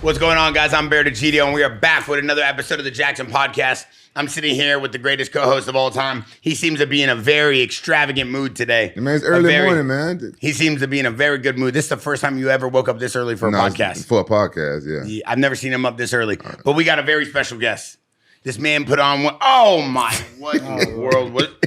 What's going on, guys? I'm Bear Degidio, and we are back with another episode of the Jaxxon podcast. I'm sitting here with the greatest co-host of all time. He seems to be in a very extravagant mood today. Man, it's early morning, man. He seems to be in a very good mood. This is the first time you ever woke up this early for a podcast. For a podcast, yeah. I've never seen him up this early. Right. But we got a very special guest. This man put on one. Oh my! What in the world? What?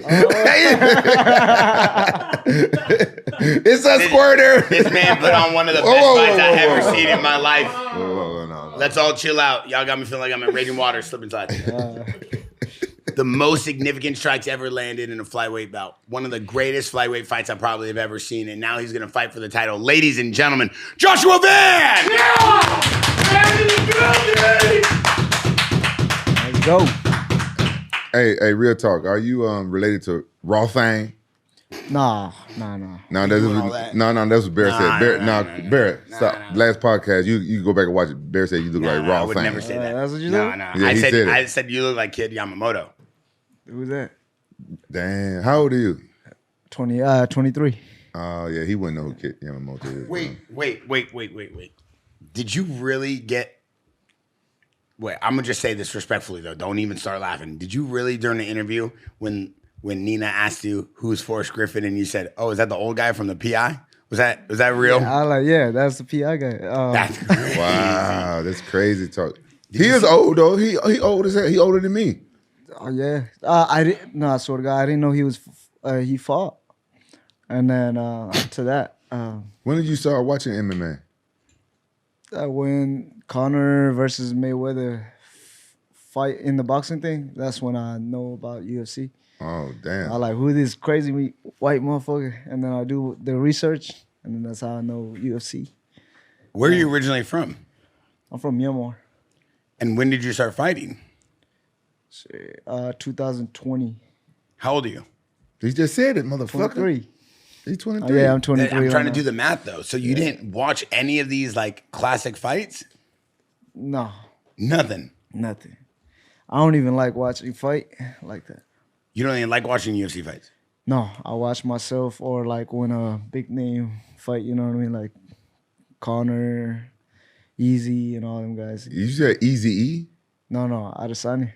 It's a squirter. This man put on one of the best fights I've ever seen in my life. No. Let's all chill out. Y'all got me feeling like I'm in raging water, slipping slide. The most significant strikes ever landed in a flyweight bout. One of the greatest flyweight fights I probably have ever seen, and now he's going to fight for the title. Ladies and gentlemen, Joshua Van! Let's go. Hey, real talk. Are you related to Raw Thang? Nah. No, that was what Bear said. Bear, stop. Last podcast, you go back and watch it. Bear said you look like Raw Thang. I would never say that. That's what you said? No. Yeah, I said you look like Kid Yamamoto. Who's that? Damn. How old are you? 23. Oh, yeah. He wouldn't know who Kid Yamamoto is. Wait. Did you really get... Wait, I'm going to just say this respectfully, though. Don't even start laughing. Did you really, during the interview, when Nina asked you who's Forrest Griffin and you said, oh, is that the old guy from the PI? Was that real? Yeah, that's the PI guy. That's crazy. Wow, that's crazy talk. He is old, though. He old as hell. He older than me. Oh, yeah. I swear to God, I didn't know he fought. And then to that. When did you start watching MMA? When Conor versus Mayweather fight in the boxing thing, that's when I know about UFC. Oh, damn. I like, who this crazy white motherfucker? And then I do the research, and then that's how I know UFC. Where are you originally from? I'm from Myanmar. And when did you start fighting? 2020. How old are you? He just said it, motherfucker. 23. He's 23. Yeah, I'm 23. I'm trying to do the math, though. So you didn't watch any of these, like, classic fights? No. Nothing? Nothing. I don't even like watching fight like that. You don't even like watching UFC fights? No, I watch myself or like when a big name fight, you know what I mean? Like Conor, Easy, and all them guys. You said Easy-E? No, Adesanya.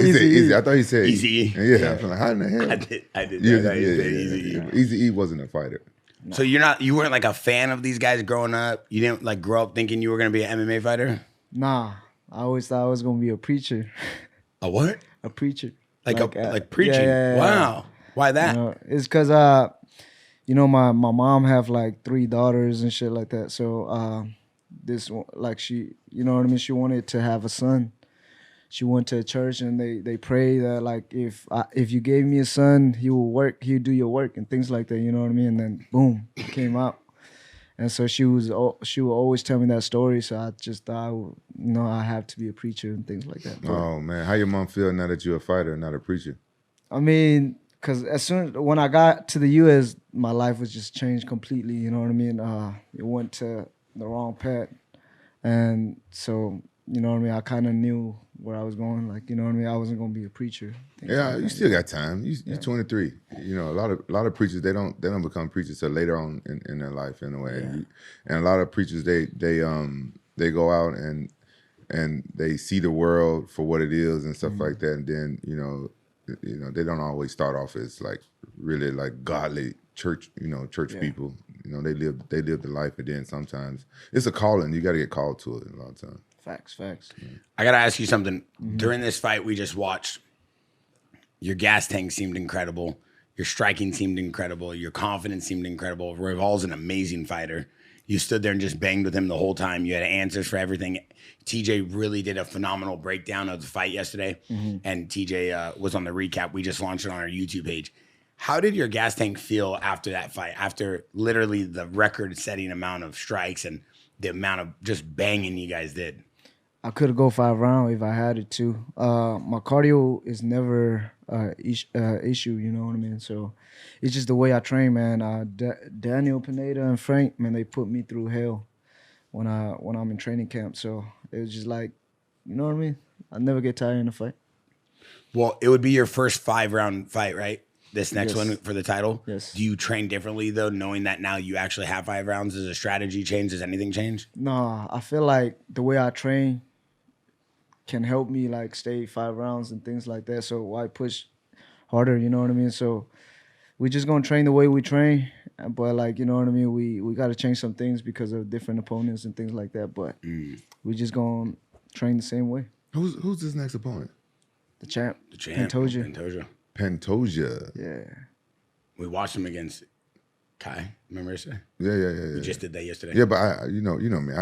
He said Easy. I thought he said Easy. Yeah. I'm like, how in the hell? I did. Easy-E. Easy-E wasn't a fighter. No. So you weren't like a fan of these guys growing up? You didn't like grow up thinking you were going to be an MMA fighter? Nah, I always thought I was going to be a preacher. A what? A preacher. Like preaching? Yeah. Wow. Why that? It's because, my mom have like 3 daughters and shit like that. So this, like she, you know what I mean? She wanted to have a son. She went to a church and they pray that like if you gave me a son, he will work, he'll do your work and things like that. You know what I mean? And then boom, it came out. And so she would always tell me that story. So I just thought, I have to be a preacher and things like that. Oh man, how your mom feel now that you're a fighter and not a preacher? I mean, because when I got to the U.S., my life was just changed completely. You know what I mean? It went to the wrong path, and so you know what I mean. I kind of knew where I was going. Like, you know what I mean? I wasn't gonna be a preacher. Yeah, like you still got time. You're 23. You know, a lot of preachers they don't become preachers till later on in their life in a way. Yeah. And a lot of preachers they go out and they see the world for what it is and stuff like that. And then they don't always start off as like really like godly church people. You know, they live the life, and then sometimes it's a calling. You got to get called to it a lot of times. Facts. Yeah. I got to ask you something. During this fight we just watched, your gas tank seemed incredible. Your striking seemed incredible. Your confidence seemed incredible. Royval's an amazing fighter. You stood there and just banged with him the whole time. You had answers for everything. TJ really did a phenomenal breakdown of the fight yesterday. And TJ was on the recap. We just launched it on our YouTube page. How did your gas tank feel after that fight? After literally the record-setting amount of strikes and the amount of just banging you guys did? I could go 5 rounds if I had it too. My cardio is never issue, you know what I mean? So it's just the way I train, man. Daniel Pineda and Frank, man, they put me through hell when I'm in training camp. So it was just like, you know what I mean? I never get tired in a fight. Well, it would be your first 5-round fight, right? this next Yes. one for the title. Yes. Do you train differently though, knowing that now you actually have 5 rounds? Does a strategy change? Does anything change? No, I feel like the way I train can help me like stay 5 rounds and things like that. So why push harder? You know what I mean? So we just gonna train the way we train, but like, you know what I mean. We got to change some things because of different opponents and things like that. But we just gonna train the same way. Who's this next opponent? The champ. The champ, Pantoja. Pantoja. Yeah. We watched him against Kai. Remember yesterday? Yeah. We just did that yesterday. Yeah, but you know me.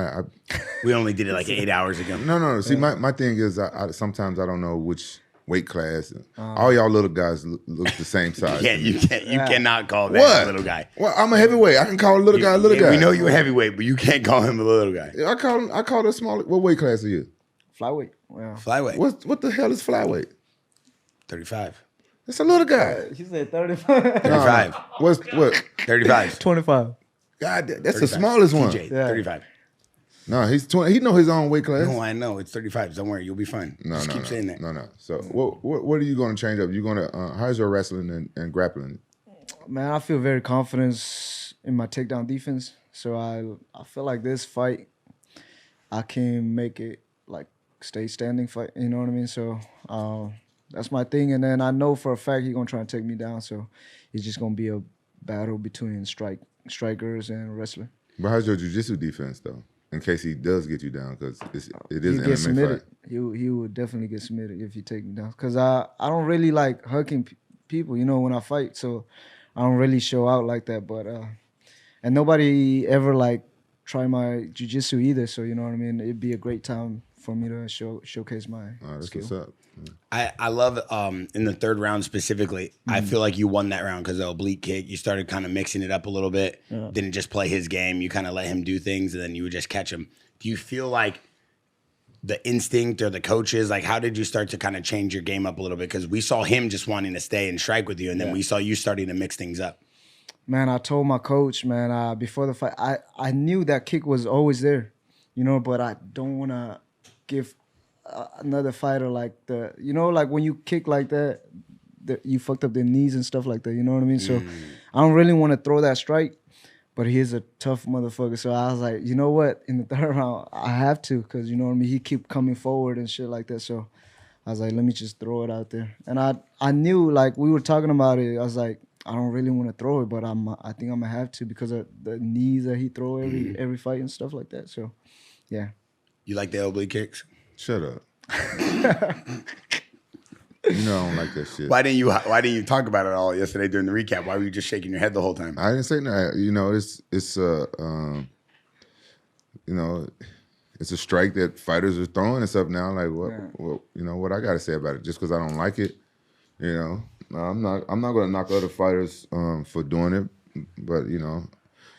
We only did it like 8 hours ago. No. See, my thing is, I sometimes I don't know which weight class. All y'all little guys look the same size. You cannot call that What? a little guy. Well, I'm a heavyweight. I can call a little guy a little guy. We know you're a heavyweight, but you can't call him a little guy. Yeah, I call it a small. What weight class are you? Flyweight. Wow. Flyweight. What the hell is flyweight? 35. It's a little guy. He said 35. 35. What? 35. 25. God, that's 35. the smallest one. TJ, Yeah. 35. No, he's 20. He know his own weight class. No, I know. It's 35. Don't worry. You'll be fine. Just keep saying that. No. So, what are you going to change up? You going to how's your wrestling and grappling? Man, I feel very confident in my takedown defense. So I feel like this fight, I can make it like stay standing fight. You know what I mean? So that's my thing. And then I know for a fact he's gonna try and take me down. So it's just gonna be a battle between strikers and wrestler. But how's your jiu-jitsu defense though? In case he does get you down, because it is He'll an get MMA submitted. fight. He would definitely get submitted if he take me down. Cause I don't really like hugging people, you know, when I fight. So I don't really show out like that. But and nobody ever like try my jiu-jitsu either. So you know what I mean. It'd be a great time for me to showcase my That's skill. what's up. I love in the third round specifically, I feel like you won that round because the oblique kick. You started kind of mixing it up a little bit. Didn't just play his game. You kind of let him do things and then you would just catch him. Do you feel like the instinct or the coaches, like how did you start to kind of change your game up a little bit? Because we saw him just wanting to stay and strike with you and then we saw you starting to mix things up. Man, I told my coach, man, before the fight, I knew that kick was always there, you know, but I don't want to give another fighter like like when you kick like that, you fucked up their knees and stuff like that, you know what I mean? So I don't really want to throw that strike, but he's a tough motherfucker. So I was like, you know what? In the third round, I have to because, you know what I mean? He keep coming forward and shit like that. So I was like, let me just throw it out there. And I knew, like, we were talking about it. I was like, I don't really want to throw it, but I think I'm going to have to because of the knees that he throw every fight and stuff like that. So, yeah. You like the oblique kicks? Shut up. You know I don't like that shit. Why didn't you talk about it all yesterday during the recap? Why were you just shaking your head the whole time? I didn't say that. You know, it's a strike that fighters are throwing and stuff now. Like what I gotta say about it? Just because I don't like it, you know. I'm not gonna knock other fighters for doing it, but you know,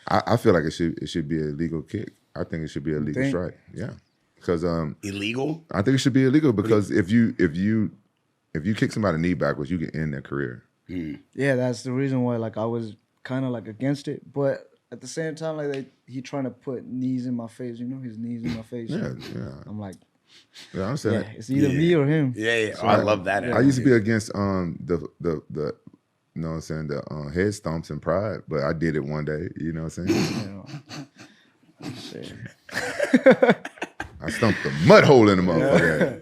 I feel like it should be a legal kick. I think it should be a legal strike. Yeah, because illegal. I think it should be illegal because if you kick somebody knee backwards, you can end their career. Yeah, that's the reason why. Like I was kind of like against it, but at the same time, like he trying to put knees in my face. You know, his knees in my face. Yeah. I'm like, yeah, I'm saying it's either me or him. Yeah. So I love that. I used to be against the you know what I'm saying, the head stomps and pride, but I did it one day. You know what I'm saying? I stumped the mud hole in the motherfucker.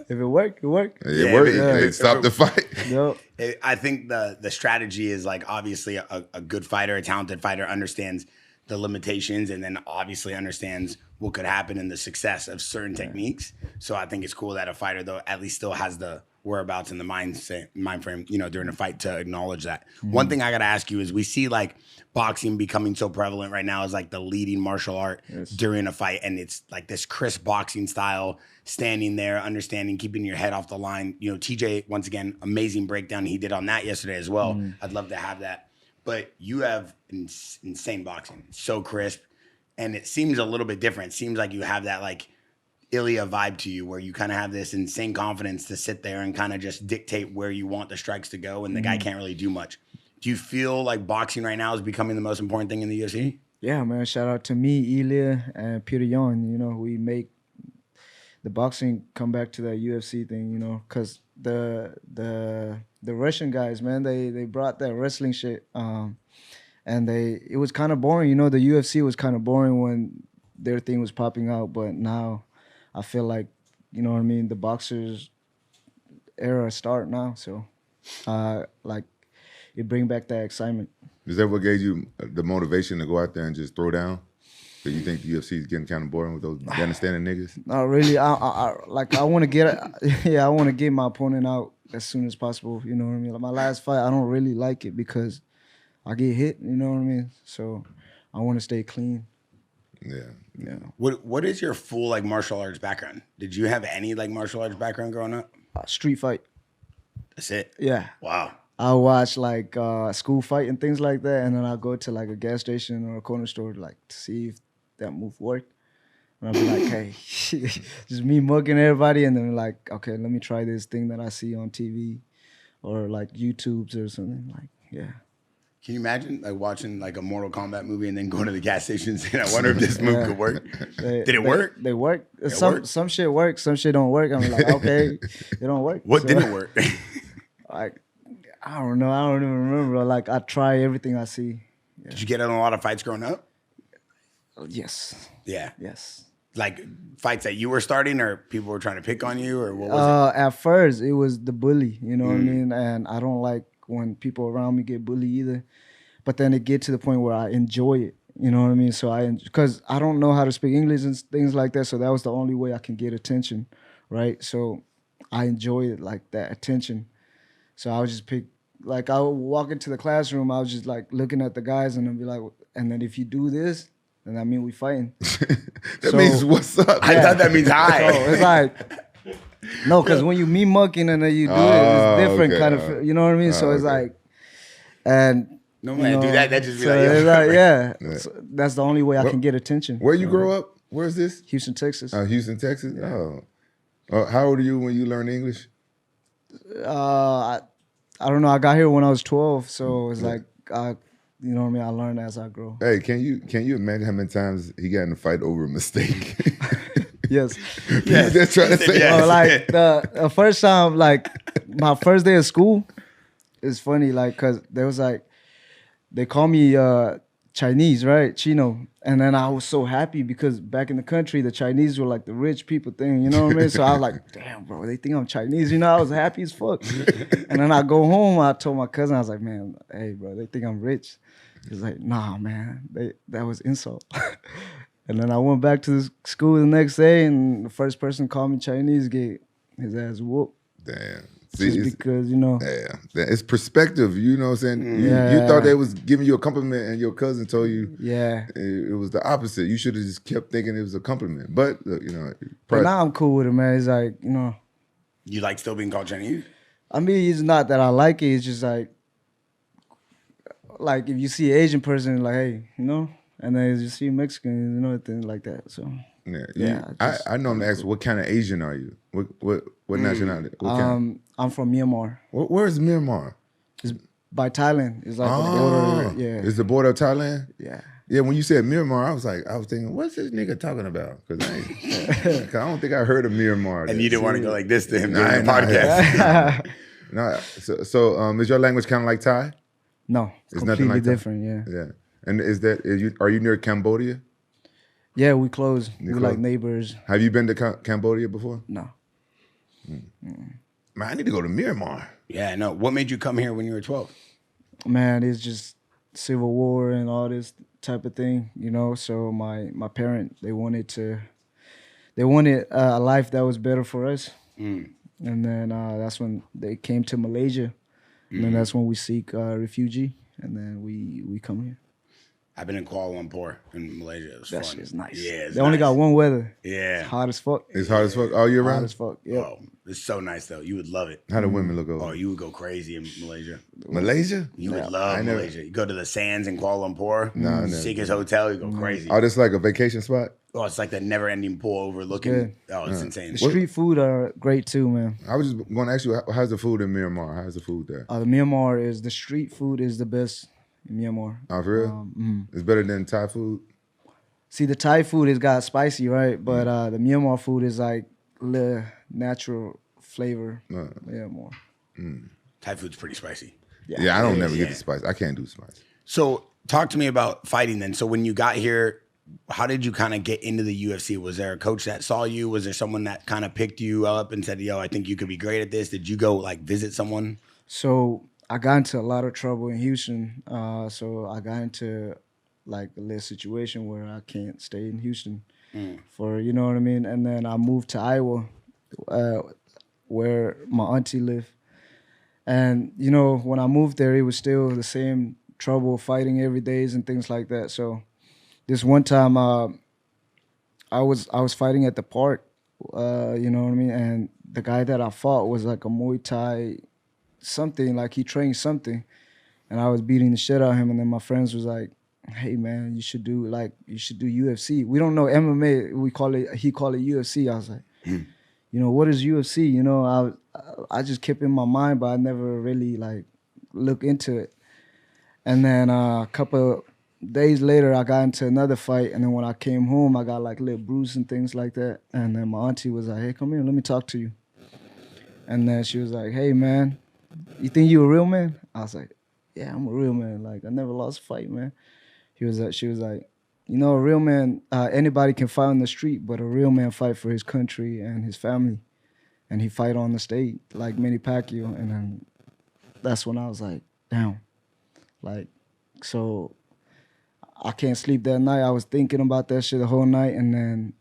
If it worked, it worked. It worked. It stopped the fight. Yep. I think the strategy is like obviously a good fighter, a talented fighter understands the limitations and then obviously understands what could happen in the success of certain techniques. So I think it's cool that a fighter though at least still has the whereabouts in the mind frame, you know, during a fight to acknowledge that. One thing I got to ask you is we see like boxing becoming so prevalent right now as like the leading martial art during a fight. And it's like this crisp boxing style, standing there, understanding, keeping your head off the line. You know, TJ, once again, amazing breakdown he did on that yesterday as well. I'd love to have that. But you have insane boxing. It's so crisp. And it seems a little bit different. It seems like you have that like Ilya vibe to you where you kind of have this insane confidence to sit there and kind of just dictate where you want the strikes to go and the guy can't really do much. Do you feel like boxing right now is becoming the most important thing in the UFC? Yeah, man. Shout out to me, Ilya, and Peter Yan. You know, we make the boxing come back to that UFC thing, you know, because the Russian guys, man, they brought that wrestling shit, and it was kind of boring, you know. The UFC was kind of boring when their thing was popping out, but now I feel like, you know what I mean, the boxers era start now, so like it bring back that excitement. Is that what gave you the motivation to go out there and just throw down? So you think the UFC is getting kind of boring with those Afghanistan niggas? Not really. I want to get I want to get my opponent out as soon as possible. You know what I mean? Like my last fight, I don't really like it because I get hit. You know what I mean? So I want to stay clean. Yeah. What is your full like martial arts background? Did you have any like martial arts background growing up? Street fight. That's it. Yeah. Wow. I watch like school fight and things like that, and then I'll go to like a gas station or a corner store like to see if that move worked. And I'll be like, hey, just me mugging everybody, and then like, okay, let me try this thing that I see on TV or like YouTube's or something. Like, yeah. Can you imagine like watching like a Mortal Kombat movie and then going to the gas station and saying, I wonder if this move could work? Did it work? They work. It Some shit works, some shit don't work. I'm like, okay, it don't work. What didn't work? Like, I don't know. I don't even remember. Like, I try everything I see. Yeah. Did you get in a lot of fights growing up? Yes. Yeah. Yes. Like fights that you were starting or people were trying to pick on you or what was it? At first, it was the bully. You know what I mean? And I don't like when people around me get bullied either. But then it get to the point where I enjoy it. You know what I mean? So because I don't know how to speak English and things like that. So that was the only way I can get attention, right? So I enjoy it, like that attention. So I would just pick, like I would walk into the classroom, I was just like looking at the guys and I'd be like, and then if you do this, then that means we fighting. That means what's up? I thought that means hi. So it's like, no, because when you me mucking and then you do it, it's different kind of, you know what I mean? So it's like, and no man, do that. That just be so like, it's like, yeah. So that's the only way I can get attention. Where you grow up? Where's this? Houston, Texas. Houston, Texas? Yeah. Oh. How old are you when you learned English? I don't know. I got here when I was 12, so it's like you know what I mean. I learned as I grow. Hey, can you imagine how many times he got in a fight over a mistake? Yes. Yes. Just trying to say. Yes. Like the first time, like my first day of school, it's funny, like, cause there was like they call me Chinese, right? Chino. And then I was so happy because back in the country, the Chinese were like the rich people thing, you know what I mean? So I was like, damn, bro, they think I'm Chinese. You know, I was happy as fuck. And then I go home, I told my cousin, I was like, man, hey, bro, they think I'm rich. He's like, nah, man, that was insult. And then I went back to the school the next day, and the first person called me Chinese, get his ass whooped. Damn. See, just because, you know. Yeah, it's perspective. You know what I'm saying? You thought they was giving you a compliment, and your cousin told you it was the opposite. You should have just kept thinking it was a compliment. But, you know. But now I'm cool with it, man. It's like, you know. You like still being called Chinese? I mean, it's not that I like it. It's just like if you see an Asian person, like, hey, you know. And then you see Mexicans, you know, things like that. So I normally ask, what kind of Asian are you? What nationality? What kind? I'm from Myanmar. Where's Myanmar? It's by Thailand. It's like the border. Yeah. It's the border of Thailand? Yeah. Yeah, when you said Myanmar, I was thinking, what's this nigga talking about? Because I don't think I heard of Myanmar. And you didn't want to go like this to him during the podcast. No. So is your language kind of like Thai? No, it's completely like different. Yeah. And are you near Cambodia? Yeah, we close. We're like neighbors. Have you been to Cambodia before? No. Man, I need to go to Myanmar. Yeah, no. What made you come here when you were 12? Man, it's just civil war and all this type of thing, you know. So my parents, they wanted a life that was better for us. And then that's when they came to Malaysia. And then that's when we seek refugee. And then we come here. I've been in Kuala Lumpur in Malaysia. It was that fun. shit is nice. Yeah, they only got one weather. Yeah. It's hot as fuck. It's hot as fuck all year round? Hot as fuck, yeah. Oh, it's so nice, though. You would love it. How do women look over? Oh, you would go crazy in Malaysia. Malaysia? You would love Malaysia. You go to the sands in Kuala Lumpur. No, Seekers Hotel, you go crazy. Oh, this like a vacation spot? Oh, it's like that never-ending pool overlooking. Yeah. Oh, it's insane. The street food are great, too, man. I was just going to ask you, how's the food in Myanmar? How's the food there? The street food is the best in Myanmar. Oh, for real? It's better than Thai food? See, the Thai food has got spicy, right? But the Myanmar food is like, the natural flavor. Yeah, more. Thai food's pretty spicy. Yeah, I don't never get the spice. I can't do spice. So talk to me about fighting then. So when you got here, how did you kind of get into the UFC? Was there a coach that saw you? Was there someone that kind of picked you up and said, yo, I think you could be great at this? Did you go like visit someone? So I got into a lot of trouble in Houston. So I got into like a little situation where I can't stay in Houston for, you know what I mean? And then I moved to Iowa where my auntie lived. And, you know, when I moved there, it was still the same trouble fighting every day and things like that. So this one time I was fighting at the park, you know what I mean? And the guy that I fought was like a Muay Thai something, like he trained something. And I was beating the shit out of him. And then my friends was like, hey, man, you should do UFC. We don't know MMA. He called it UFC. I was like, you know, what is UFC? You know, I just kept in my mind, but I never really like look into it. And then a couple days later, I got into another fight. And then when I came home, I got like little bruises and things like that. And then my auntie was like, hey, come here, let me talk to you. And then she was like, hey, man, you think you a real man? I was like, yeah, I'm a real man. Like, I never lost a fight, man. She was like, you know, a real man, anybody can fight on the street, but a real man fight for his country and his family. And he fight on the stage like Manny Pacquiao. And then that's when I was like, damn. Like, so I can't sleep that night. I was thinking about that shit the whole night. And then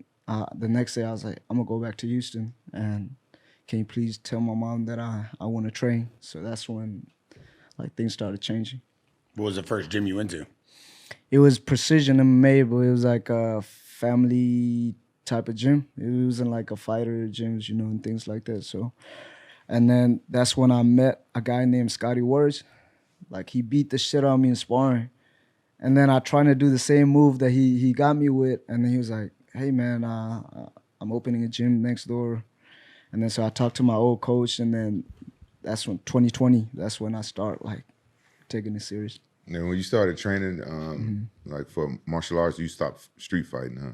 the next day I was like, I'm going to go back to Houston. And can you please tell my mom that I want to train? So that's when like things started changing. What was the first gym you went to? It was Precision MMA, but it was like a family type of gym. It wasn't like a fighter gyms, you know, and things like that. So, and then that's when I met a guy named Scotty Words. Like he beat the shit out of me in sparring. And then I tried to do the same move that he got me with. And then he was like, hey man, I'm opening a gym next door. And then so I talked to my old coach, and then that's when 2020, that's when I start like taking it serious. And when you started training, like for martial arts, you stopped street fighting, huh?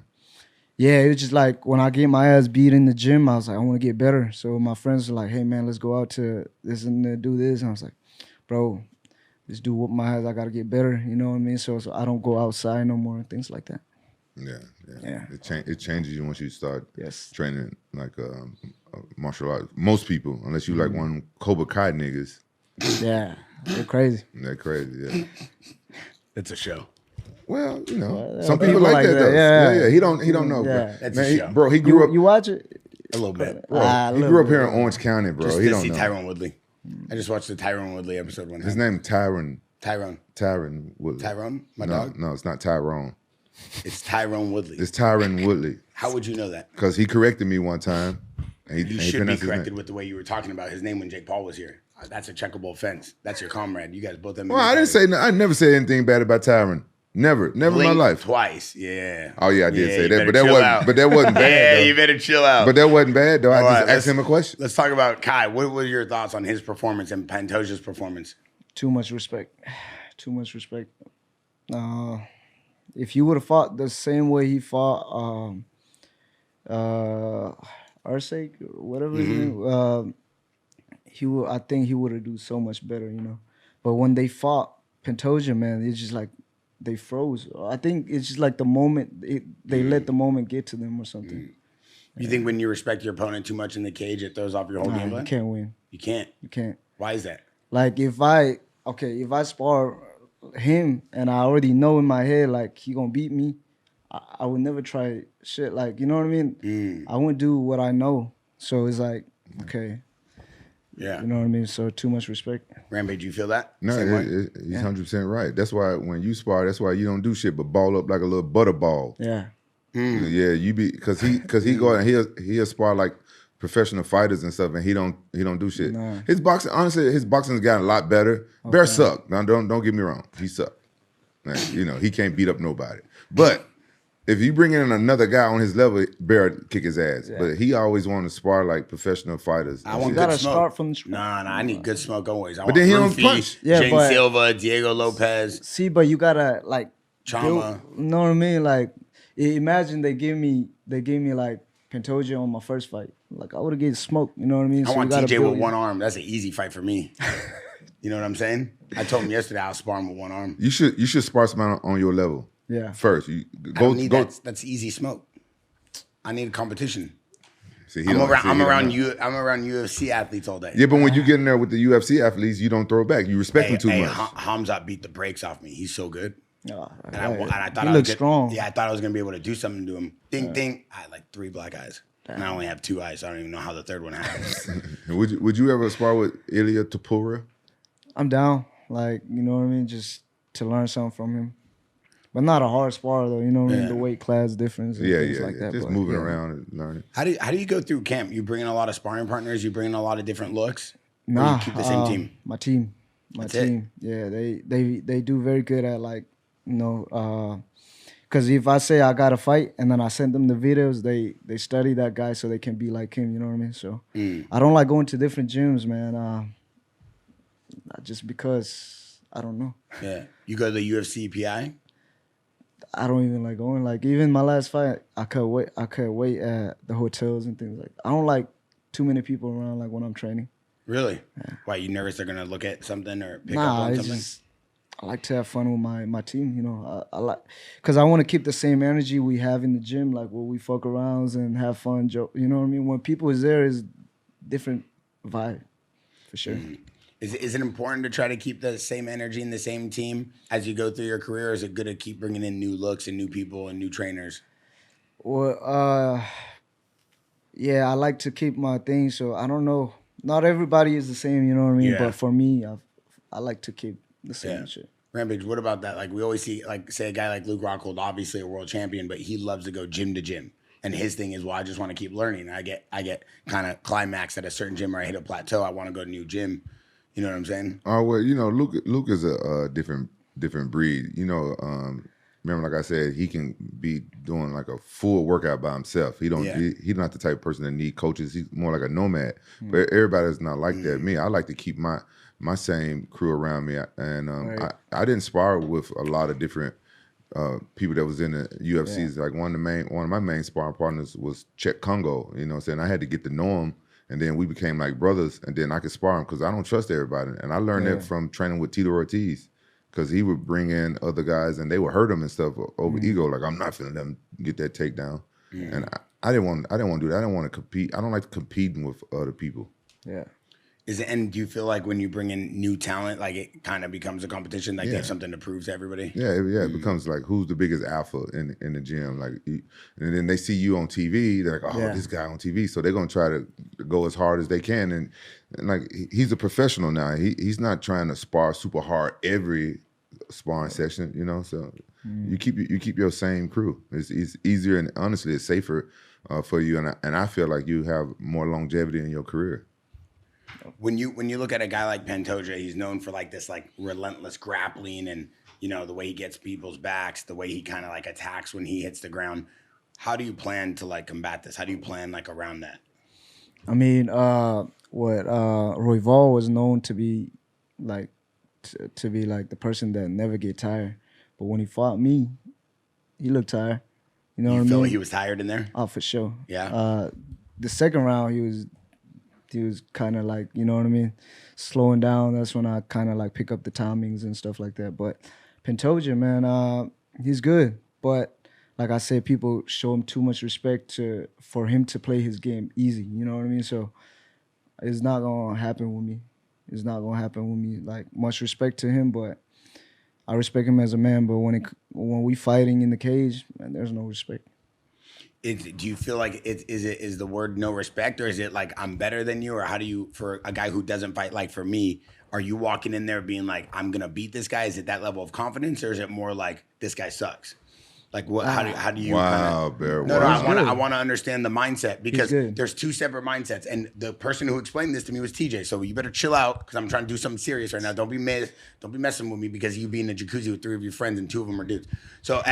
Yeah, it was just like when I get my ass beat in the gym, I was like, I want to get better. So my friends were like, hey man, let's go out to this and do this. And I was like, bro, this dude whoop my ass, I got to get better. You know what I mean? So I don't go outside no more and things like that. Yeah. It changes you once you start Yes. training like martial arts. Most people, unless you like one Cobra Kai niggas. Yeah, they're crazy. They're crazy, yeah. It's a show. Well, you know, some people like that though. Yeah. He don't know, Yeah. bro. That's Man, a show. bro, he grew up. You watch it? A little bit. Bro, he grew up here in Orange County, bro. Just He to don't see know. Tyrone Woodley. I just watched the Tyrone Woodley episode one His time. name Tyron Woodley. Tyrone? My dog? No, it's not Tyrone. It's Tyrone Woodley. It's Tyron Woodley. How would you know that? Because he corrected me one time. And You and should be pronounced his corrected name. with the way you were talking about his name when Jake Paul was here. That's a checkable offense. That's your comrade. You guys both have. Well, I didn't say. I never said anything bad about Tyron. Never in my life. Twice. Yeah. Oh yeah, I did say you that, better but that chill wasn't. out. But that wasn't bad. Yeah, though. you better chill out. But that wasn't bad though. I All just right, asked him a question. Let's talk about Kai. What were your thoughts on his performance and Pantoja's performance? Too much respect. Too much respect. If you would have fought the same way he fought Arsake, whatever his name, I think he would have do so much better, you know. But when they fought Pantoja, man, it's just like they froze. I think it's just like the moment they let the moment get to them or something. You think when you respect your opponent too much in the cage, it throws off your whole game You plan? can't win. You can't. You can't. Why is that? Like if I spar him and I already know in my head like he gonna beat me, I would never try shit like, you know what I mean? I wouldn't do what I know. So it's like, okay. Yeah. You know what I mean? So too much respect. Rampage, you feel that? No, Same way? he's 100% right. That's why when you spar, that's why you don't do shit but ball up like a little butterball. Yeah. Yeah, you be because he go and he'll spar like professional fighters and stuff, and he don't do shit. Nah. His boxing's gotten a lot better. Okay. Bear sucked. Now don't get me wrong, he sucked. Man, you know he can't beat up nobody. But if you bring in another guy on his level, Bear kick his ass. Yeah. But he always wanted to spar like professional fighters. I want gotta good smoke. Start from the Nah, I need good smoke always. But then he don't punch. Yeah, Jane Silva, Diego Lopez. See, but you gotta like Chama. you know what I mean? Like imagine they give me like Pantoja on my first fight. Like I would have get smoked. You know what I mean? I want we gotta TJ build with one arm. That's an easy fight for me. You know what I'm saying? I told him yesterday I was sparring with one arm. You should spar someone on your level. Yeah. First, you I don't need that. That's easy smoke. I need competition. See, I'm around UFC athletes all day. Yeah, but when you get in there with the UFC athletes, you don't throw back. You respect them too much. Hamzat beat the brakes off me. He's so good. And I thought he I looks was strong. Yeah, I thought I was gonna be able to do something to him. Ding ding. I had like 3 black eyes. And I only have 2 eyes, so I don't even know how the third one happened. Would you ever spar with Ilia Topuria? I'm down. Like, you know what I mean? Just to learn something from him. But not a hard spar though, you know what I mean? The weight class difference and things like that. Just moving around and learning. How do you go through camp? You bring in a lot of sparring partners, you bring in a lot of different looks? Nah, or you keep the same team? My team. That's team. It? Yeah, they do very good at like, you know, because if I say I got to fight and then I send them the videos, they study that guy so they can be like him, you know what I mean? So I don't like going to different gyms, man. Just because, I don't know. Yeah. You go to the UFC PI? I don't even like going. Like even my last fight, I cut weight at the hotels and things like that. I don't like too many people around like when I'm training. Really? Yeah. Why, you nervous they're gonna look at something or pick up on something? I like to have fun with my team, you know. I like, because I want to keep the same energy we have in the gym, like where we fuck around and have fun, joke. You know what I mean? When people is there, is different vibe, for sure. Is it important to try to keep the same energy in the same team as you go through your career, or is it good to keep bringing in new looks and new people and new trainers? Well, yeah, I like to keep my thing, so I don't know. Not everybody is the same, you know what I mean? Yeah. But for me, I like to keep the same shit. Rampage, what about that? Like we always see, like say a guy like Luke Rockhold, obviously a world champion, but he loves to go gym to gym. And his thing is, well, I just want to keep learning. I get kind of climaxed at a certain gym or I hit a plateau. I want to go to a new gym. You know what I'm saying? Oh well, you know, Luke is a different breed. You know, remember, like I said, he can be doing like a full workout by himself. He's not the type of person that need coaches. He's more like a nomad. But everybody's not like that. Me, I like to keep my same crew around me. And I didn't spar with a lot of different people that was in the UFCs. Like one of my main sparring partners was Czech Congo. You know what I'm saying? I had to get to know him. And then we became like brothers, and then I could spar him because I don't trust everybody. And I learned that from training with Tito Ortiz, because he would bring in other guys and they would hurt him and stuff over ego. Like, I'm not finna let him get that takedown. And I didn't want to do that. I didn't want to compete. I don't like competing with other people. Yeah. And do you feel like when you bring in new talent, like it kind of becomes a competition, like they have something to prove to everybody? Yeah, it becomes like who's the biggest alpha in the gym, like, and then they see you on TV, they're like, this guy on TV, so they're gonna try to go as hard as they can, and like he's a professional now. He's not trying to spar super hard every sparring session, you know. So you keep your same crew. It's easier and honestly it's safer for you, and I feel like you have more longevity in your career. When you look at a guy like Pantoja, he's known for like this like relentless grappling and, you know, the way he gets people's backs, the way he kind of like attacks when he hits the ground. How do you plan to like combat this? How do you plan like around that? I mean, Royval was known to be like to be like the person that never get tired. But when he fought me, he looked tired. You know what I mean? You feel like he was tired in there? Oh, for sure. Yeah. The second round, he was kind of like, you know what I mean, slowing down. That's when I kind of like pick up the timings and stuff like that. But Pantoja, man, he's good. But like I said, people show him too much respect for him to play his game easy. You know what I mean? So it's not going to happen with me. It's not going to happen with me. Like, much respect to him, but I respect him as a man. But when we fighting in the cage, man, there's no respect. Do you feel like is the word no respect, or is it like I'm better than you, or how do you, for a guy who doesn't fight, like for me, are you walking in there being like, I'm gonna beat this guy? Is it that level of confidence, or is it more like this guy sucks? Like what? How do you? Wow, Bear. No, I want to understand the mindset, because there's 2 separate mindsets, and the person who explained this to me was TJ. So you better chill out, because I'm trying to do something serious right now. Don't be messing with me because you be in a jacuzzi with 3 of your friends and 2 of them are dudes. So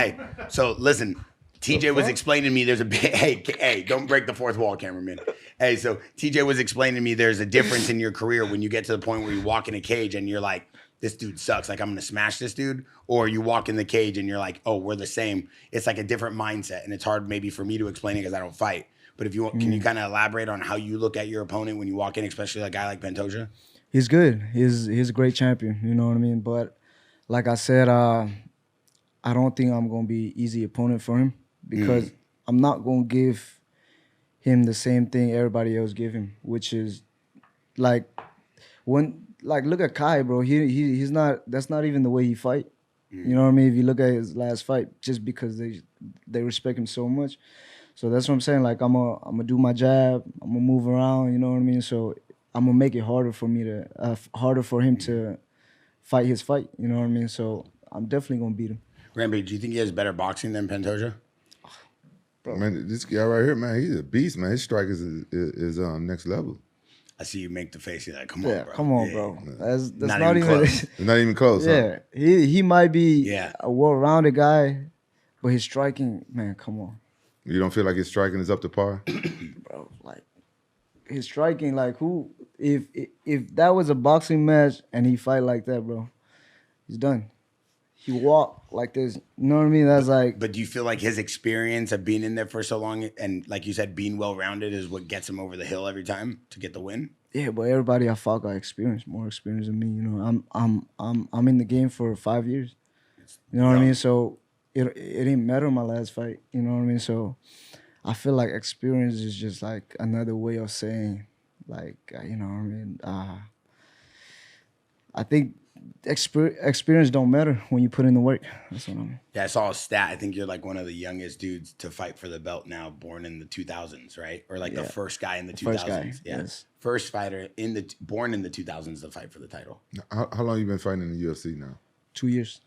so listen. TJ was explaining to me there's a bit, hey, don't break the 4th wall, cameraman. Hey, so TJ was explaining to me there's a difference in your career when you get to the point where you walk in a cage and you're like, this dude sucks, like I'm gonna smash this dude, or you walk in the cage and you're like, oh, we're the same. It's like a different mindset, and it's hard maybe for me to explain it because I don't fight. But if you want, can you kind of elaborate on how you look at your opponent when you walk in, especially a guy like Pantoja? He's good. He's a great champion. You know what I mean? But like I said, I don't think I'm gonna be easy opponent for him because I'm not gonna give him the same thing everybody else give him, which is like look at Kai, bro. He's not. That's not even the way he fight. You know what I mean? If you look at his last fight, just because they respect him so much. So that's what I'm saying. Like I'm gonna do my jab. I'm gonna move around. You know what I mean? So I'm gonna make it harder for him to fight his fight. You know what I mean? So I'm definitely gonna beat him. Rampage, do you think he has better boxing than Pantoja? Man, this guy right here, man, he's a beast, man. His strike is next level. I see you make the face. You're like, come on, bro. Come on, bro. That's Not not even even. close. It's not even close. Yeah, Huh? he might be Yeah. a well-rounded guy, but his striking, man, come on, You don't feel like his striking is up to par? bro. Like his striking, like who? If that was a boxing match and he fight like that, bro, he's done. He walk like this. You know what I mean? That's like. But do you feel like his experience of being in there for so long and, like you said, being well-rounded is what gets him over the hill every time to get the win? Yeah, but everybody I fought got experience, more experience than me. You know, I'm in the game for 5 years. You know what I mean? So it didn't matter my last fight. You know what I mean? So I feel like experience is just like another way of saying, like, you know what I mean? I think experience don't matter when you put in the work. That's what I mean. Yeah, I saw a stat. I think you're like one of the youngest dudes to fight for the belt now, born in the 2000s, right? Or like the first guy in the 2000s. First guy, yeah. yes. First fighter born in the 2000s to fight for the title. How long you been fighting in the UFC now? 2 years.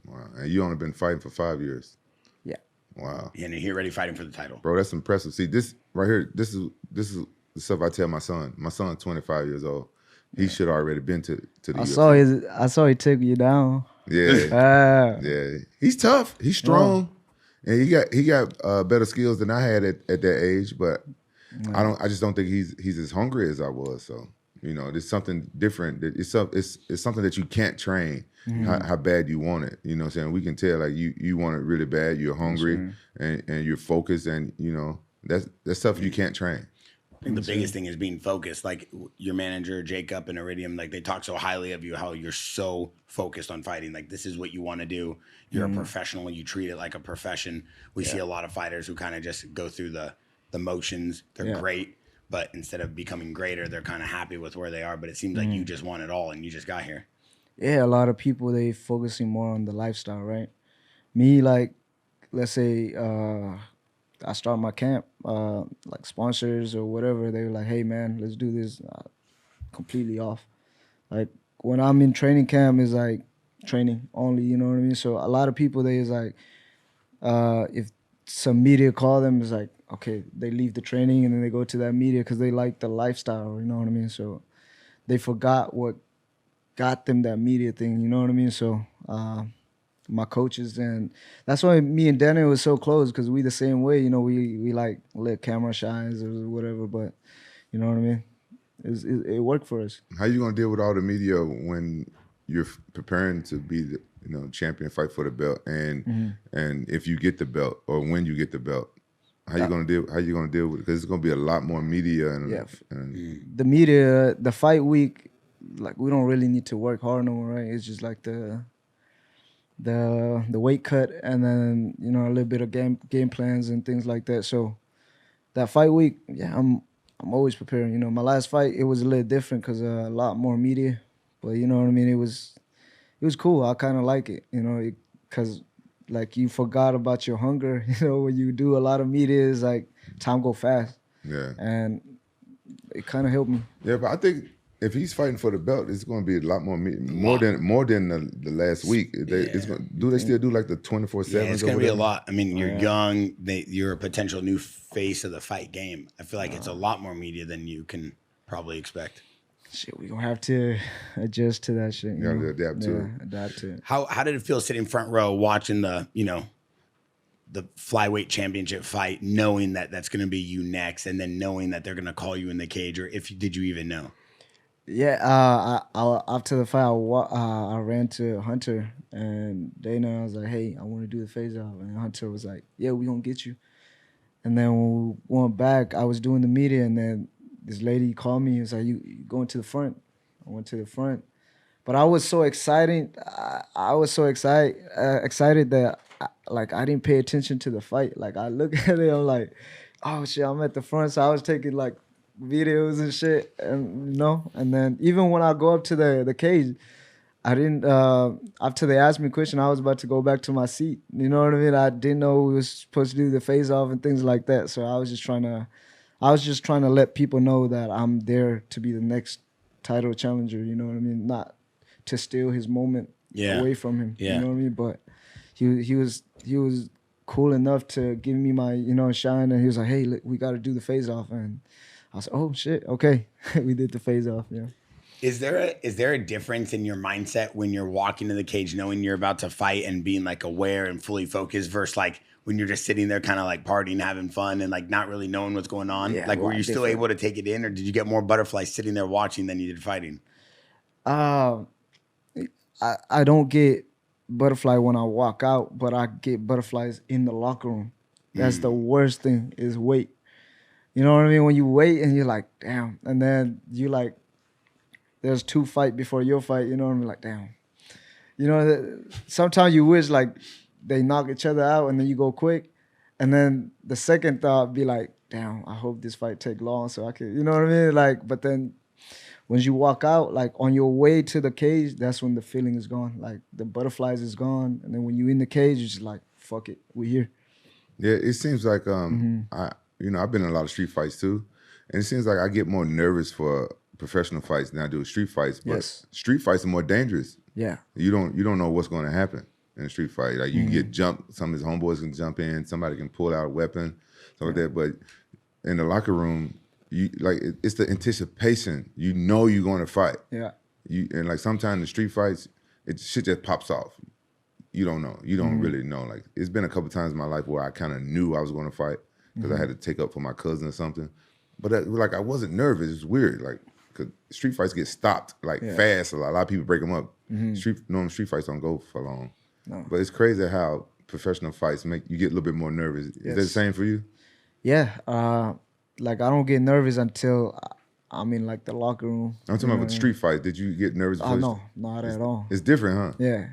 Wow, and you only been fighting for 5 years. Yeah. Wow, And you're already fighting for the title. bro, that's impressive. See, this right here, this is the stuff I tell my son. My son's 25 years old. He should already been to the UFC. I saw he took you down. Yeah, yeah. He's tough. He's strong, and he got better skills than I had at that age. But I just don't think he's as hungry as I was. So you know, there's something different. It's something that you can't train. How bad you want it. You know what I'm saying? We can tell like you want it really bad. You're hungry and you're focused, and you know that's stuff you can't train. I think the biggest thing is being focused. Like your manager, Jacob and Iridium, like they talk so highly of you, how you're so focused on fighting. Like this is what you want to do. You're a professional. You treat it like a profession. We see a lot of fighters who kind of just go through the motions. They're great, but instead of becoming greater, they're kind of happy with where they are. But it seems like you just want it all and you just got here. Yeah, a lot of people, they focusing more on the lifestyle, right? Me, like, let's say I start my camp, like sponsors or whatever, they were like, hey, man, let's do this. Completely off. Like, when I'm in training camp, it's like training only, you know what I mean? So a lot of people, they is like, if some media call them, it's like, okay, they leave the training and then they go to that media because they like the lifestyle, you know what I mean? So they forgot what got them that media thing, you know what I mean? So my coaches, and that's why me and Daniel was so close, because we the same way, you know, we like let camera shines or whatever, but you know what I mean? It worked for us. How you gonna deal with all the media when you're preparing to be the champion, fight for the belt, and if you get the belt or when you get the belt? How you gonna deal with it? Because it's gonna be a lot more media and the media, the fight week, like we don't really need to work hard no more, right? It's just like the weight cut and then a little bit of game plans and things like that. So that fight week, I'm always preparing. My last fight, it was a little different because a lot more media, but you know what I mean. It was cool. I kind of like it, because like you forgot about your hunger. When you do a lot of media, it's like time go fast. Yeah, and it kind of helped me. Yeah, but I think if he's fighting for the belt, it's going to be a lot more than the last week. Do they still do like the 24/7? Yeah, it's going to be a lot. I mean, you're young. You're a potential new face of the fight game. I feel like it's a lot more media than you can probably expect. Shit, we're going to have to adjust to that shit. You got to adapt to it. Adapt to it. How did it feel sitting front row watching the flyweight championship fight, knowing that that's going to be you next, and then knowing that they're going to call you in the cage, or did you even know? Yeah, after the fight, I ran to Hunter and Dana. I was like, "Hey, I want to do the face off," and Hunter was like, "Yeah, we gonna get you." And then when we went back, I was doing the media, and then this lady called me. He was like, you going to the front? I went to the front. But I was so excited. I was so excited that I didn't pay attention to the fight. Like I look at it, I'm like, oh shit, I'm at the front. So I was taking like videos and shit, and And then even when I go up to the cage, I didn't. After they asked me a question, I was about to go back to my seat. You know what I mean? I didn't know we was supposed to do the face off and things like that. So I was just trying to let people know that I'm there to be the next title challenger. You know what I mean? Not to steal his moment away from him. Yeah. You know what I mean? But he was cool enough to give me my shine, and he was like, hey, look, we got to do the face off, and I was like, oh shit, okay. We did the face off. Yeah. Is there a difference in your mindset when you're walking to the cage knowing you're about to fight and being like aware and fully focused versus like when you're just sitting there kind of like partying, having fun and like not really knowing what's going on? Yeah, like were you still able to take it in, or did you get more butterflies sitting there watching than you did fighting? I don't get butterfly when I walk out, but I get butterflies in the locker room. That's the worst thing is wait. You know what I mean? When you wait and you're like, damn, and then you like, there's 2 fights before your fight, you know what I mean? Like, damn. Sometimes you wish like they knock each other out and then you go quick. And then the second thought be like, damn, I hope this fight take long so I can, you know what I mean? Like, but then when you walk out, like on your way to the cage, that's when the feeling is gone. Like the butterflies is gone. And then when you in the cage, you're just like, fuck it, we here. Yeah, it seems like I've been in a lot of street fights too. And it seems like I get more nervous for professional fights than I do street fights. But street fights are more dangerous. Yeah. You don't know what's going to happen in a street fight. Like you get jumped, some of his homeboys can jump in, somebody can pull out a weapon, something like that. But in the locker room, it's the anticipation. You know you're going to fight. Yeah. And like sometimes the street fights, shit just pops off. You don't know. You don't really know. Like it's been a couple times in my life where I kind of knew I was going to fight because I had to take up for my cousin or something. But I wasn't nervous. It's weird. Like, cause street fights get stopped fast. A lot of people break them up. Normal street fights don't go for long. No. But it's crazy how professional fights make you get a little bit more nervous. Is that the same for you? Yeah. Like I don't get nervous until I'm in like the locker room. I'm talking about street fights. Did you get nervous? Oh no, not at all. It's different, huh? Yeah.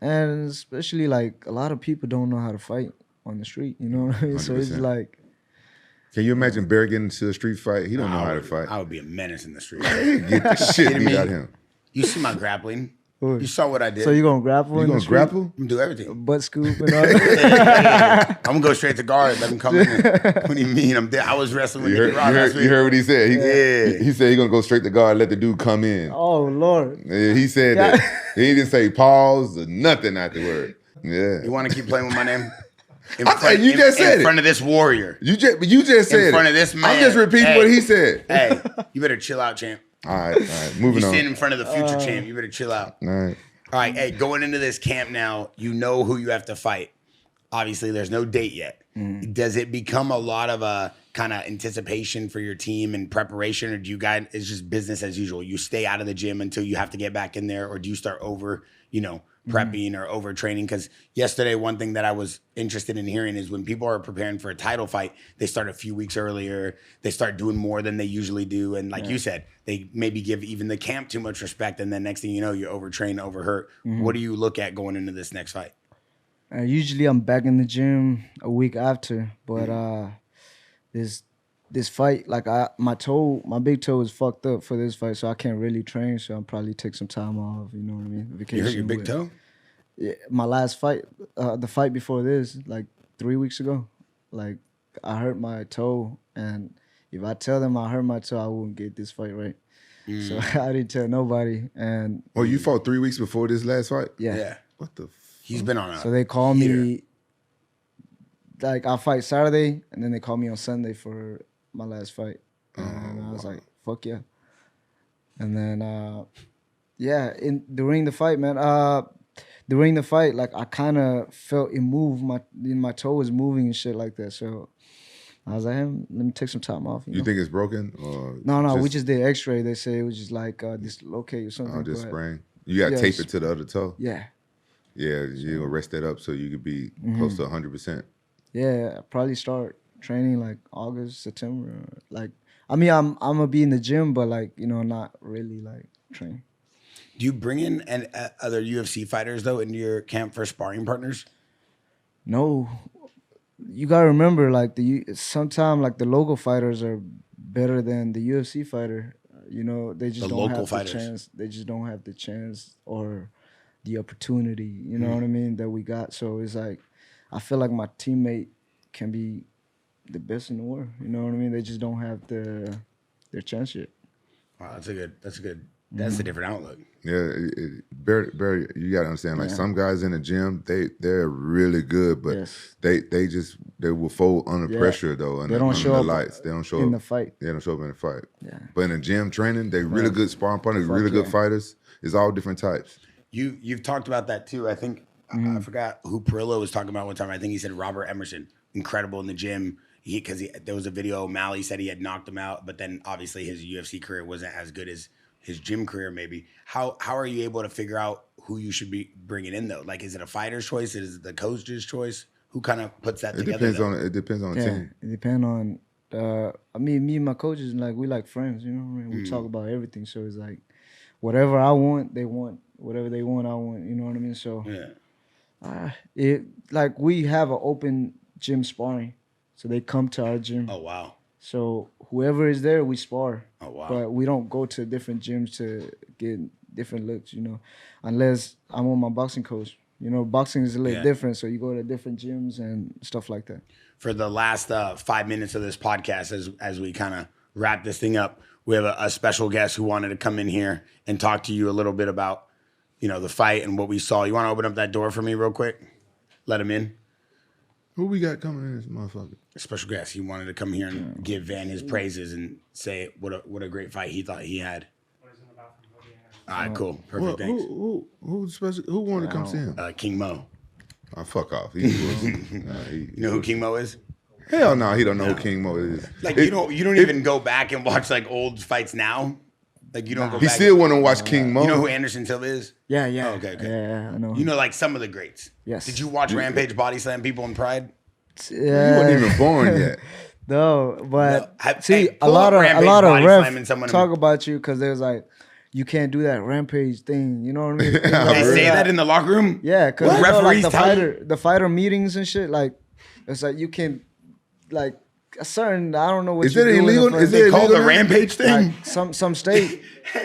And especially like a lot of people don't know how to fight on the street. You know what I mean? 100%. So it's like. Can you imagine Bear getting into a street fight? He don't know how to fight. I would be a menace in the street. Get the shit beat out of him. You see my grappling. You saw what I did. So you gonna grapple? You gonna grapple? I'm gonna do everything. Butt scoop and all that. I'm gonna go straight to guard. Let him come in. What do you mean? I'm there. I was wrestling with Nicky Rock last week. You heard what he said? He said he's gonna go straight to guard, let the dude come in. Oh Lord. Yeah, he said that. He didn't say pause or nothing afterward. Yeah. You want to keep playing with my name? You just said it. In front of this warrior. You just said it. In front of this man. I'm just repeating what he said. Hey, you better chill out, champ. All right. Moving on. You stand in front of the future champ. You better chill out. All right. Hey, going into this camp now, you know who you have to fight. Obviously, there's no date yet. Does it become a lot of a kind of anticipation for your team and preparation, or do you guys, it's just business as usual? You stay out of the gym until you have to get back in there, or do you start over, prepping or overtraining? Because yesterday, one thing that I was interested in hearing is when people are preparing for a title fight, they start a few weeks earlier. They start doing more than they usually do. And like you said, they maybe give even the camp too much respect. And then next thing you know, you overtrain, overhurt. What do you look at going into this next fight? Usually I'm back in the gym a week after. But this fight, like my big toe is fucked up for this fight, so I can't really train. So I'll probably take some time off. You know what I mean? Vacation. You hurt your big toe? Yeah, my last fight, the fight before this, like 3 weeks ago, like I hurt my toe, and if I tell them I hurt my toe, I wouldn't get this fight right. So I didn't tell nobody. And you fought 3 weeks before this last fight? Yeah. What the? He's been on a. So they call me. Like I fight Saturday, and then they call me on Sunday for my last fight, and I was like, "Fuck yeah!" And then, during the fight, man, like I kind of felt it move. My toe was moving and shit like that. So I was like, hey, "Let me take some time off." You think it's broken? Or no, we just did X-ray. They say it was just like dislocate or something. Oh, just sprain. You got to tape it to the other toe. Yeah. Yeah, you gonna rest that up so you could be close to 100%. Yeah, I'll probably start training like August, September. Like, I mean, I'm gonna be in the gym, but like, you know, not really like train. Do you bring in other UFC fighters though into your camp for sparring partners? No, you gotta remember, like sometimes like the local fighters are better than the UFC fighter. You know, they just The don't local have fighters. the chance. They just don't have the chance or the opportunity. You know what I mean? That we got. So it's like, I feel like my teammate can be the best in the world. You know what I mean? They just don't have their chance yet. Wow, that's a different outlook. Yeah, Barry, you gotta understand. Like some guys in the gym, they're really good, but Yes. they will fold under pressure though. They don't show the up lights. They don't show in up the fight. They don't show up in the fight. Yeah. But in the gym training, they really good sparring partners, really good fighters. It's all different types. You've talked about that too. I think I forgot who Perillo was talking about one time. I think he said Robert Emerson, incredible in the gym. Because there was a video O'Malley said he had knocked him out, but then obviously his UFC career wasn't as good as his gym career. Maybe how are you able to figure out who you should be bringing in though? Like, is it a fighter's choice? Is it the coach's choice? Who kind of puts that together? It depends on the team. It depends on. I mean, me and my coaches, like we like friends. You know what I mean? We talk about everything. So it's like, whatever I want, they want. Whatever they want, I want. You know what I mean? So it like we have an open gym sparring, so they come to our gym. Oh wow! So whoever is there, we spar. Oh wow! But we don't go to different gyms to get different looks. You know, unless I'm on my boxing coach. You know, boxing is a little different, so you go to different gyms and stuff like that. For the last 5 minutes of this podcast, as we kind of wrap this thing up, we have a special guest who wanted to come in here and talk to you a little bit about, you know, the fight and what we saw. You want to open up that door for me real quick? Let him in. Who we got coming in this motherfucker? A special guest. He wanted to come here and give Van his praises and say what a great fight he thought he had. All right, cool. Perfect, thanks. Who wanted to come see him? King Mo. Oh, fuck off. You know who King Mo is? Hell no, he don't know who King Mo is. Like, you don't even go back and watch like old fights now? Like, you don't go back. He still want to watch King Mo. You know who Anderson Silva is? Yeah, yeah. Oh, okay. Yeah, I know. You know, like some of the greats. Yes. Did you watch Rampage body slam people in Pride? Yeah. He wasn't even born yet. No, but No. see, Hey, a pull lot up of Rampage body slamming refs someone talk about you because there's like, you can't do that Rampage thing. You know what I mean? They say that in the locker room? Yeah, because What? Referees like tell you? the fighter meetings and shit. Like, it's like you can, like a certain, I don't know what. Is it illegal? Is it Called the illegal? Rampage thing? Like some state?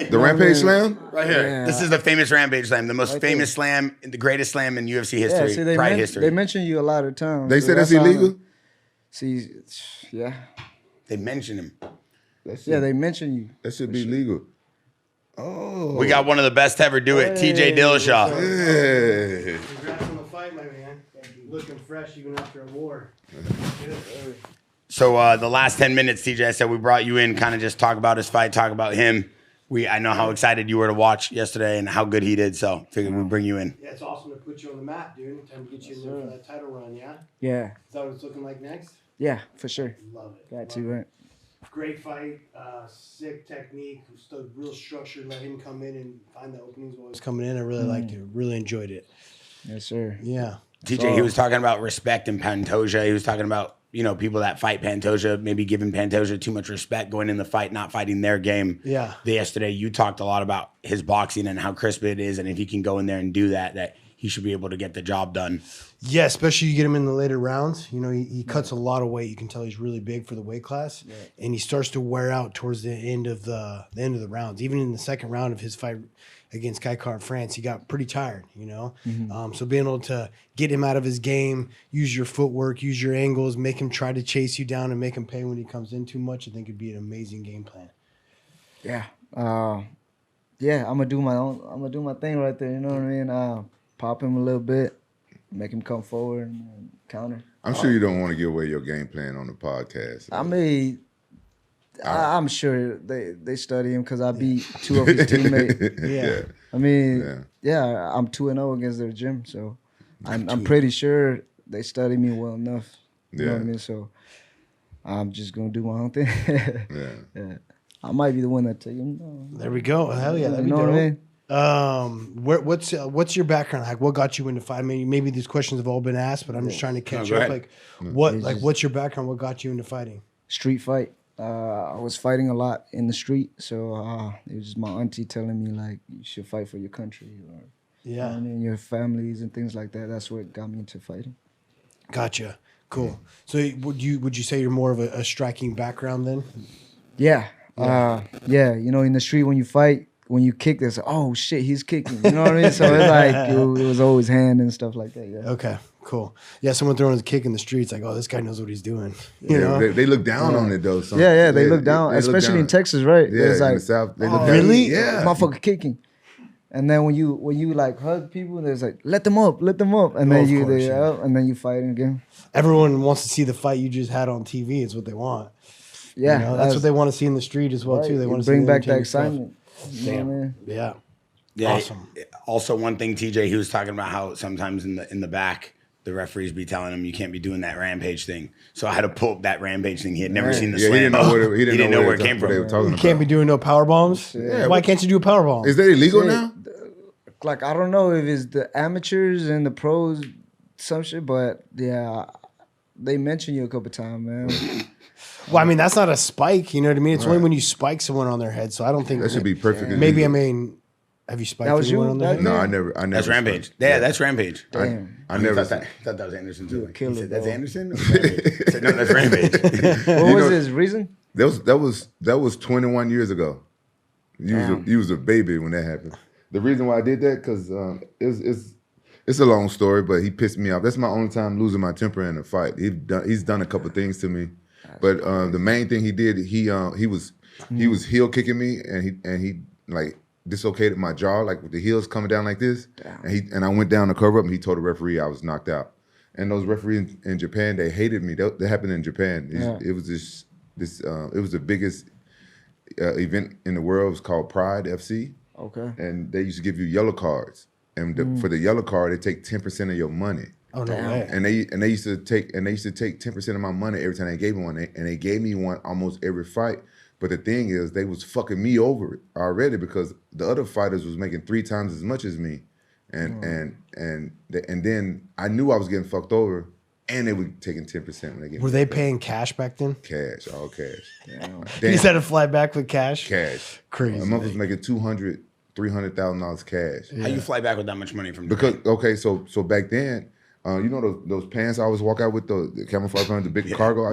The Rampage Slam? Right here. Yeah. This is the famous Rampage slam, the most Right famous slam, the greatest slam in UFC history, Yeah, see, Pride history. They mention you a lot of times. They so said that's how I know. illegal? See, yeah, They mention him. they mention you. That should be legal. Oh. We got one of the best to ever do it, TJ Dillashaw. Yeah. Congrats on the fight, my man. Looking fresh even after a war. So the last 10 minutes, TJ, I said we brought you in, kind of just talk about his fight, talk about him. I know how excited you were to watch yesterday and how good he did, so figured we'd bring you in. Yeah, it's awesome to put you on the map, dude. Time to get you in there for that title run, yeah? Yeah, Is that what it's looking like next? yeah, for sure. Love it. Got Love to it. right. Great fight, sick technique, still real structured. Let him come in and find the openings while he's coming in. I really liked it. Really enjoyed it. Yes, sir. Yeah. TJ, he was talking about respect in Pantoja. He was talking about, people that fight Pantoja, maybe giving Pantoja too much respect going in the fight, not fighting their game. Yeah. Yesterday, you talked a lot about his boxing and how crisp it is, and if he can go in there and do that he should be able to get the job done. Yeah, especially you get him in the later rounds. You know, he cuts a lot of weight. You can tell he's really big for the weight class, and he starts to wear out towards the end of the rounds. Even in the second round of his fight against Kaikar in France, he got pretty tired. So being able to get him out of his game, use your footwork, use your angles, make him try to chase you down, and make him pay when he comes in too much, I think it'd be an amazing game plan. Yeah. I'm gonna do my thing right there. You know what I mean? Pop him a little bit, make him come forward and counter. I'm sure you don't want to give away your game plan on the podcast. I mean, I'm sure they study him because I beat two of his teammates. Yeah. I mean, I'm 2-0 against their gym, so I'm pretty sure they study me well enough. You know what I mean? So I'm just gonna do my own thing. Yeah. I might be the one that tell you. No. There we go. Hell yeah, that'd You be know dope. what I mean? What's your background? Like, what got you into fighting? Maybe these questions have all been asked, but I'm just trying to catch go up. ahead. Like, what's your background? What got you into fighting? Street fight. I was fighting a lot in the street, so it was my auntie telling me like you should fight for your country or you know what I mean, your families and things like that. That's what got me into fighting. Gotcha. Cool. So would you say you're more of a striking background then? Yeah. Yeah. You know, in the street when you fight, when you kick, there's oh shit, he's kicking. You know what I mean? So it's like it was always hand and stuff like that. Yeah. Okay. Cool. Yeah, someone throwing a kick in the streets, like, oh, this guy knows what he's doing. You know? They look down on it though. Yeah, they look down, especially in Texas, right? Yeah, it's like, in the South, they look down. Really? Yeah, motherfucker kicking. And then when you like hug people, there's like let them up, and then and then you fight again. Everyone wants to see the fight you just had on TV. It's what they want. Yeah, You know, that's what they want to see in the street as well too. They want to bring see back the entertaining stuff. excitement. You know what I mean? Yeah. Awesome. Also, one thing, TJ, he was talking about how sometimes in the back, the referees be telling him you can't be doing that rampage thing. So I had to pull up that rampage thing. He had never seen the slam. He didn't know where it came from. They were talking You can't be doing no power bombs. Yeah. Why can't you do a power bomb? Is that illegal now? Like I don't know if it's the amateurs and the pros, some shit, but yeah, they mention you a couple times, man. Well, I mean, that's not a spike. You know what I mean? It's only when you spike someone on their head. So I don't think That should be perfect. Maybe I mean, have you spiked That was anyone you? on their head? No, I never. That's Rampage. Yeah, that's Rampage. Damn. I never. thought that was Anderson too. He killer, said, that's bro. Anderson? I said, no, that's Rampage. What was his reason? That was 21 years ago. You was a baby when that happened. The reason why I did that because it's a long story, but he pissed me off. That's my only time losing my temper in a fight. He's done a couple things to me, but the main thing he did, he was heel kicking me, and he like dislocated my jaw, like with the heels coming down like this, and I went down to cover up, and he told the referee I was knocked out. And those referees in Japan, they hated me. That happened in Japan. It was it was the biggest event in the world. It was called Pride FC. Okay. And they used to give you yellow cards, and for the yellow card, they take 10% of your money. Oh no way! And they used to take 10% of my money every time they gave me one, and they gave me one almost every fight. But the thing is, they was fucking me over already because the other fighters was making 3 times as much as me, and then I knew I was getting fucked over, and they were taking 10% when they gave me. Were they paying cash back then? Cash, all cash. Damn. You just had to fly back with cash. Cash. Crazy. A month was making $300,000 cash. How you fly back with that much money from Because so back then, you know those pants I always walk out with, the camouflage pants, the big cargo. I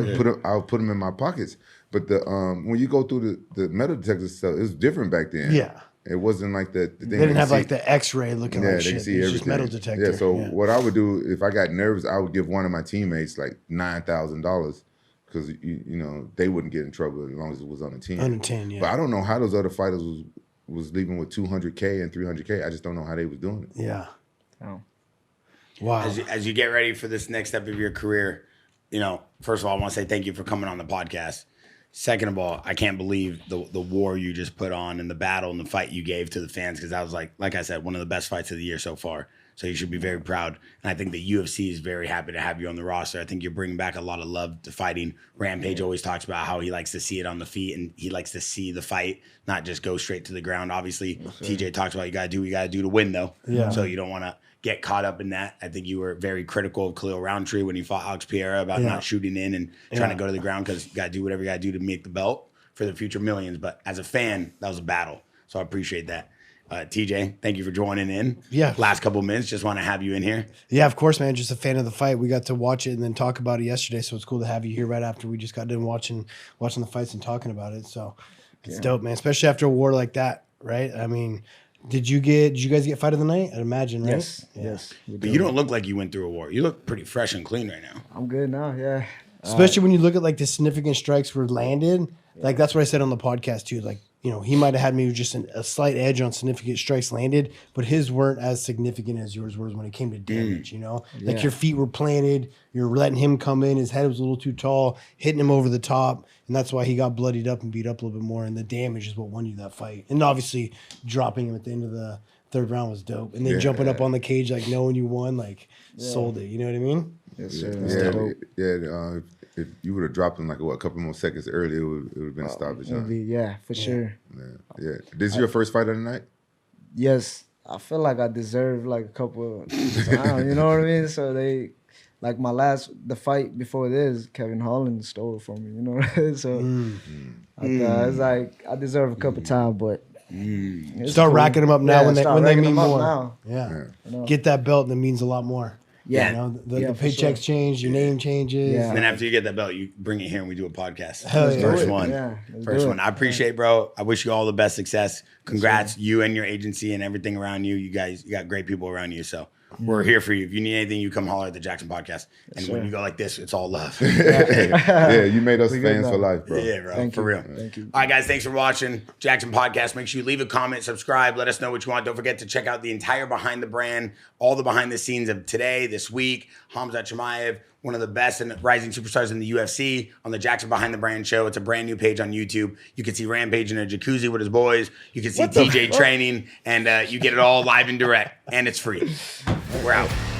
would put them in my pockets. But when you go through the metal detector stuff, it was different back then. Yeah. It wasn't like the thing. They didn't have like the X-ray looking like they shit. can see It was everything. just metal detector. Yeah. So what I would do if I got nervous, I would give one of my teammates like $9,000 because you know they wouldn't get in trouble as long as it was on a team. On a 10, yeah. But I don't know how those other fighters was leaving with $200K and $300K. I just don't know how they was doing it. Yeah. Oh. Wow. As you get ready for this next step of your career, you know, first of all, I want to say thank you for coming on the podcast. Second of all, I can't believe the war you just put on and the battle and the fight you gave to the fans because that was like I said, one of the best fights of the year so far. So you should be very proud. And I think the UFC is very happy to have you on the roster. I think you're bringing back a lot of love to fighting. Rampage always talks about how he likes to see it on the feet and he likes to see the fight, not just go straight to the ground. Obviously, TJ talks about you got to do what you got to do to win, though. Yeah. So you don't want to get caught up in that. I think you were very critical of Khalil Roundtree when he fought Alex Pereira about not shooting in and trying to go to the ground because you got to do whatever you got to do to make the belt for the future millions. But as a fan, that was a battle. So I appreciate that. TJ, thank you for joining in. Yeah. Last couple of minutes, just want to have you in here. Yeah, of course, man. Just a fan of the fight. We got to watch it and then talk about it yesterday, so it's cool to have you here right after we just got done watching the fights and talking about it. So it's dope, man. Especially after a war like that, right? I mean, did you guys get fight of the night? I'd imagine, right? Yes. Yeah. Yes. But you don't look like you went through a war. You look pretty fresh and clean right now. I'm good now. Yeah. Especially when you look at like the significant strikes were landed. Like that's what I said on the podcast too. Like, you know, he might have had maybe just a slight edge on significant strikes landed, but his weren't as significant as yours was when it came to damage, you know? Like your feet were planted, you're letting him come in, his head was a little too tall, hitting him over the top, and that's why he got bloodied up and beat up a little bit more, and the damage is what won you that fight. And obviously, dropping him at the end of the third round was dope. And then jumping up on the cage, like knowing you won, like sold it, you know what I mean? Yes, sir. If you would have dropped him like a couple more seconds earlier, it would have been a stoppage. Yeah, for sure. Yeah. This is your first fight of the night? yes, I feel like I deserve like a couple of times, you know what I mean? So they, like the fight before this, Kevin Holland stole it from me, you know what I mean? So I thought it's like I deserve a couple times, but it's Start cool. racking them up now when start they racking mean them up more. now. Yeah. You know? Get that belt and it means a lot more. Yeah. You know, the Yeah, for paychecks sure. change, your name changes. Yeah. And then after you get that belt, you bring it here and we do a podcast. Hell yeah. First do it. one. Yeah, let's First do one. it. I appreciate, bro. I wish you all the best success. Congrats, you and your agency and everything around you. You guys, you got great people around you. So we're here for you. If you need anything, you come holler at the Jaxxon podcast. And when you go like this, it's all love. Yeah, you made us We good fans now. for life, bro. Yeah, bro. Thank for you. real. Thank you. All right, guys. Thanks for watching Jaxxon Podcast. Make sure you leave a comment, subscribe. Let us know what you want. Don't forget to check out the entire behind the brand, all the behind the scenes of today, this week. Hamzat Chimaev, one of the best and rising superstars in the UFC, on the Jaxxon Behind the Brand show. It's a brand new page on YouTube. You can see Rampage in a jacuzzi with his boys. You can see TJ training, and you get it all live and direct, and it's free. We're out.